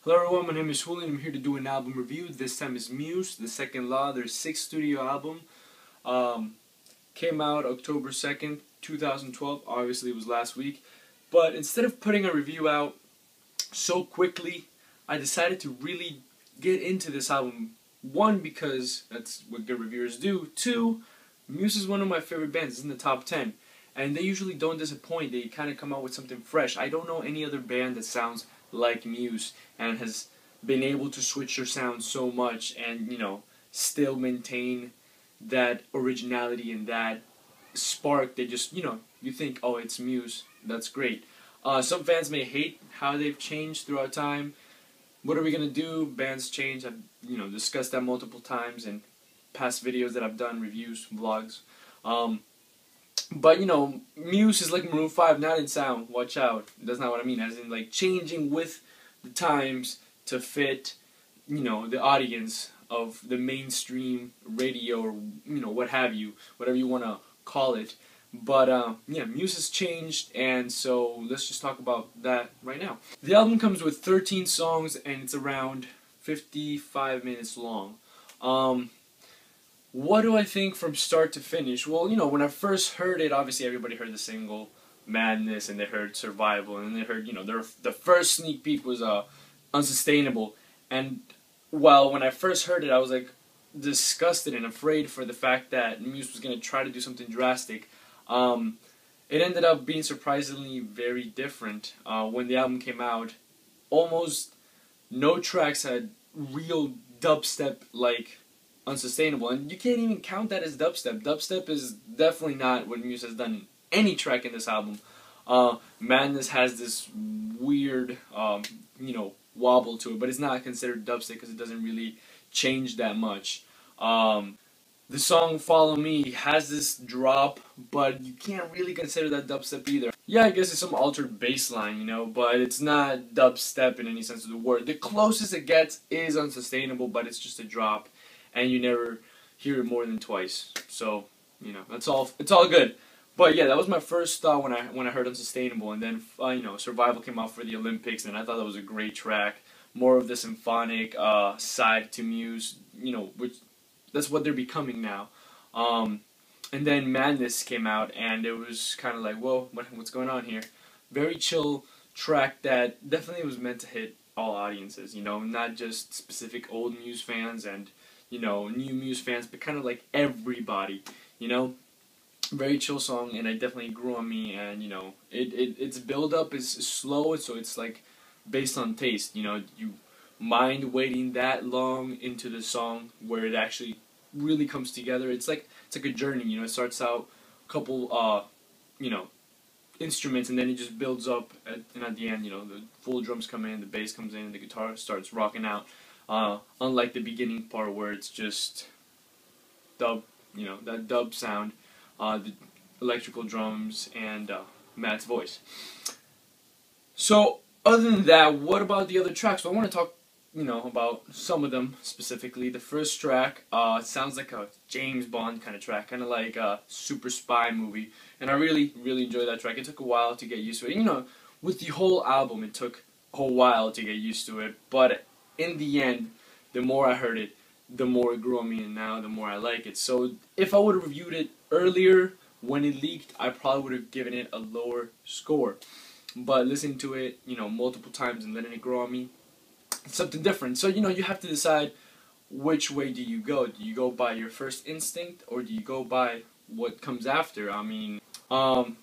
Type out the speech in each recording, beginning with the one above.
Hello everyone, my name is Julian. I'm here to do an album review. This time is Muse, The Second Law, their sixth studio album. Came out October 2nd, 2012. Obviously it was last week. But instead of putting a review out so quickly, I decided to really get into this album. One, because that's what good reviewers do. Two, Muse is one of my favorite bands. It's in the top 10. And they usually don't disappoint. They kind of come out with something fresh. I don't know any other band that sounds like Muse and has been able to switch their sound so much and, still maintain that originality and that spark that just, you think, oh, it's Muse. That's great. Some fans may hate how they've changed throughout time. What are we going to do? Bands change. I've, discussed that multiple times in past videos that I've done, reviews, vlogs. But, Muse is like Maroon 5, not in sound. Watch out. That's not what I mean. As in, like, changing with the times to fit, the audience of the mainstream radio or, what have you. Whatever you want to call it. But, Muse has changed, and so let's just talk about that right now. The album comes with 13 songs, and it's around 55 minutes long. What do I think from start to finish? Well, when I first heard it, obviously everybody heard the single Madness, and they heard Survival, and then they heard, the first sneak peek was Unsustainable. And while when I first heard it, I was like disgusted and afraid for the fact that Muse was going to try to do something drastic. It ended up being surprisingly very different. When the album came out, almost no tracks had real dubstep like Unsustainable, and you can't even count that as dubstep. Dubstep is definitely not what Muse has done in any track in this album. Madness has this weird, wobble to it, but it's not considered dubstep because it doesn't really change that much. The song Follow Me has this drop, but you can't really consider that dubstep either. Yeah, I guess it's some altered bass line, but it's not dubstep in any sense of the word. The closest it gets is Unsustainable, but it's just a drop, and you never hear it more than twice. So, it's all good. But yeah, that was my first thought when I heard Unsustainable, and then Survival came out for the Olympics, and I thought that was a great track. More of the symphonic side to Muse, which that's what they're becoming now. And then Madness came out, and it was kind of like, whoa, what's going on here? Very chill track that definitely was meant to hit all audiences, not just specific old Muse fans and, new Muse fans, but kind of like everybody, Very chill song, and it definitely grew on me, and, its build-up is slow, so it's like based on taste, you mind waiting that long into the song where it actually really comes together. It's like a journey, it starts out a couple instruments, and then it just builds up, and at the end, the full drums come in, the bass comes in, and the guitar starts rocking out. Unlike the beginning part where it's just dub, that dub sound, the electrical drums, and Matt's voice. So, other than that, what about the other tracks? Well, I want to talk, about some of them specifically. The first track sounds like a James Bond kind of track, kind of like a super spy movie, and I really, really enjoyed that track. It took a while to get used to it. With the whole album, it took a whole while to get used to it, but in the end, the more I heard it, the more it grew on me, and now the more I like it. So if I would have reviewed it earlier, when it leaked, I probably would have given it a lower score. But listening to it, multiple times and letting it grow on me, it's something different. So, you have to decide which way do you go. Do you go by your first instinct, or do you go by what comes after? I mean, other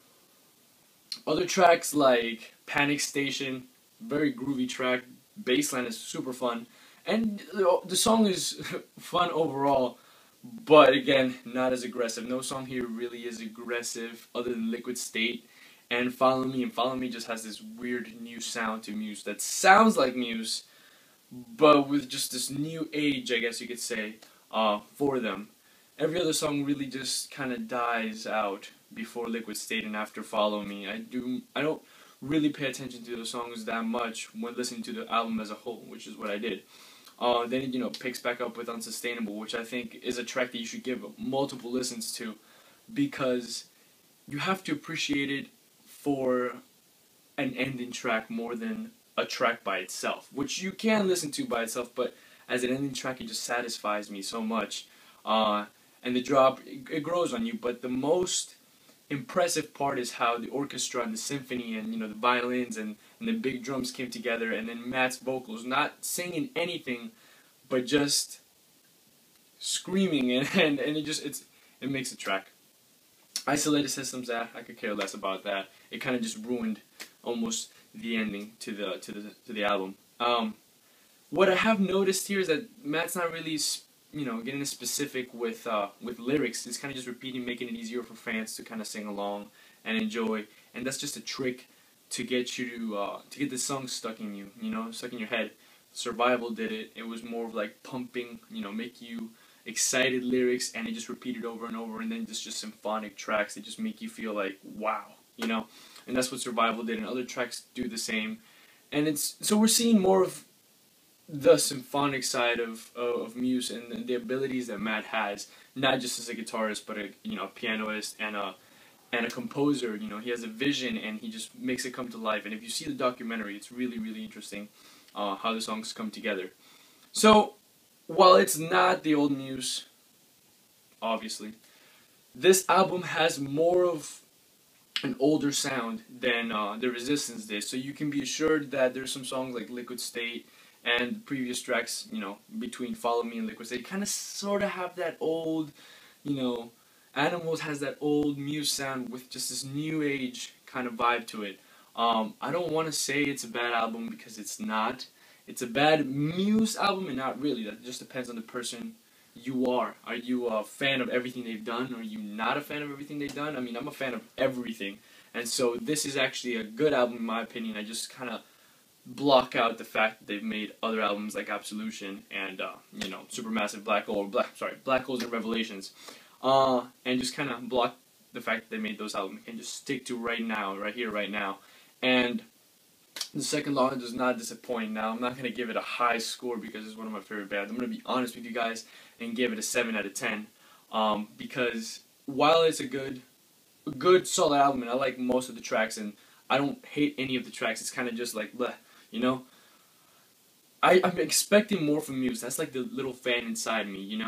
tracks like Panic Station, very groovy track, bassline is super fun, and the song is fun overall, but again, not as aggressive. No song here really is aggressive other than Liquid State and Follow Me, and Follow Me just has this weird new sound to Muse that sounds like Muse, but with just this new age, I guess you could say, for them. Every other song really just kind of dies out before Liquid State and after Follow Me. I don't really pay attention to the songs that much when listening to the album as a whole, which is what I did. Then it, picks back up with Unsustainable, which I think is a track that you should give multiple listens to, because you have to appreciate it for an ending track more than a track by itself, which you can listen to by itself, but as an ending track, it just satisfies me so much. And the drop, it grows on you, but the most impressive part is how the orchestra and the symphony and the violins and the big drums came together, and then Matt's vocals, not singing anything, but just screaming, and it makes a track. Isolated systems, I could care less about that. It kind of just ruined almost the ending to the album. What I have noticed here is that Matt's not really getting specific with lyrics. It's kind of just repeating, making it easier for fans to kind of sing along and enjoy. And that's just a trick to get you to get the song stuck in you, stuck in your head. Survival did it. It was more of like pumping, make you excited lyrics, and it just repeated over and over, and then just symphonic tracks that just make you feel like wow, and that's what Survival did, and other tracks do the same. And so we're seeing more of the symphonic side of Muse and the abilities that Matt has, not just as a guitarist, but a pianist and a composer. He has a vision, and he just makes it come to life. And if you see the documentary, it's really, really interesting how the songs come together. So while it's not the old Muse, obviously, this album has more of an older sound than the Resistance did. So you can be assured that there's some songs like Liquid State and the previous tracks, between Follow Me and Liquid State, kind of sort of have that old, Animals has that old Muse sound with just this new age kind of vibe to it. I don't want to say it's a bad album, because it's not. It's a bad Muse album, and not really. That just depends on the person you are. Are you a fan of everything they've done, or are you not a fan of everything they've done? I mean, I'm a fan of everything. And so this is actually a good album in my opinion. I just kind of block out the fact that they've made other albums like Absolution and, Supermassive Black Hole, Black Holes and Revelations. And just kind of block the fact that they made those albums and just stick to right now, right here, right now. And the second Law does not disappoint. Now, I'm not going to give it a high score because it's one of my favorite bands. I'm going to be honest with you guys and give it a 7 out of 10. Because while it's a good solid album, and I like most of the tracks, and I don't hate any of the tracks, it's kind of just like, bleh, I'm expecting more from Muse. That's like the little fan inside me,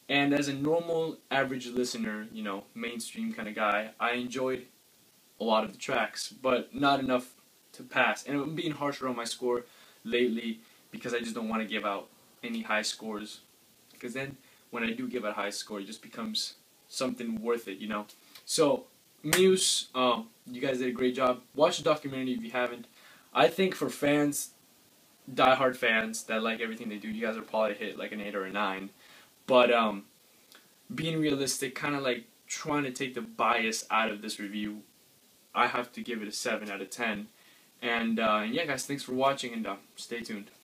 And as a normal, average listener, mainstream kind of guy, I enjoyed a lot of the tracks, but not enough to pass. And I'm being harsher on my score lately because I just don't want to give out any high scores. Because then, when I do give out a high score, it just becomes something worth it, So, Muse, you guys did a great job. Watch the documentary if you haven't. I think for fans, diehard fans that like everything they do, you guys will probably hit like an 8 or a 9. But being realistic, kind of like trying to take the bias out of this review, I have to give it a 7 out of 10. And yeah, guys, thanks for watching, and stay tuned.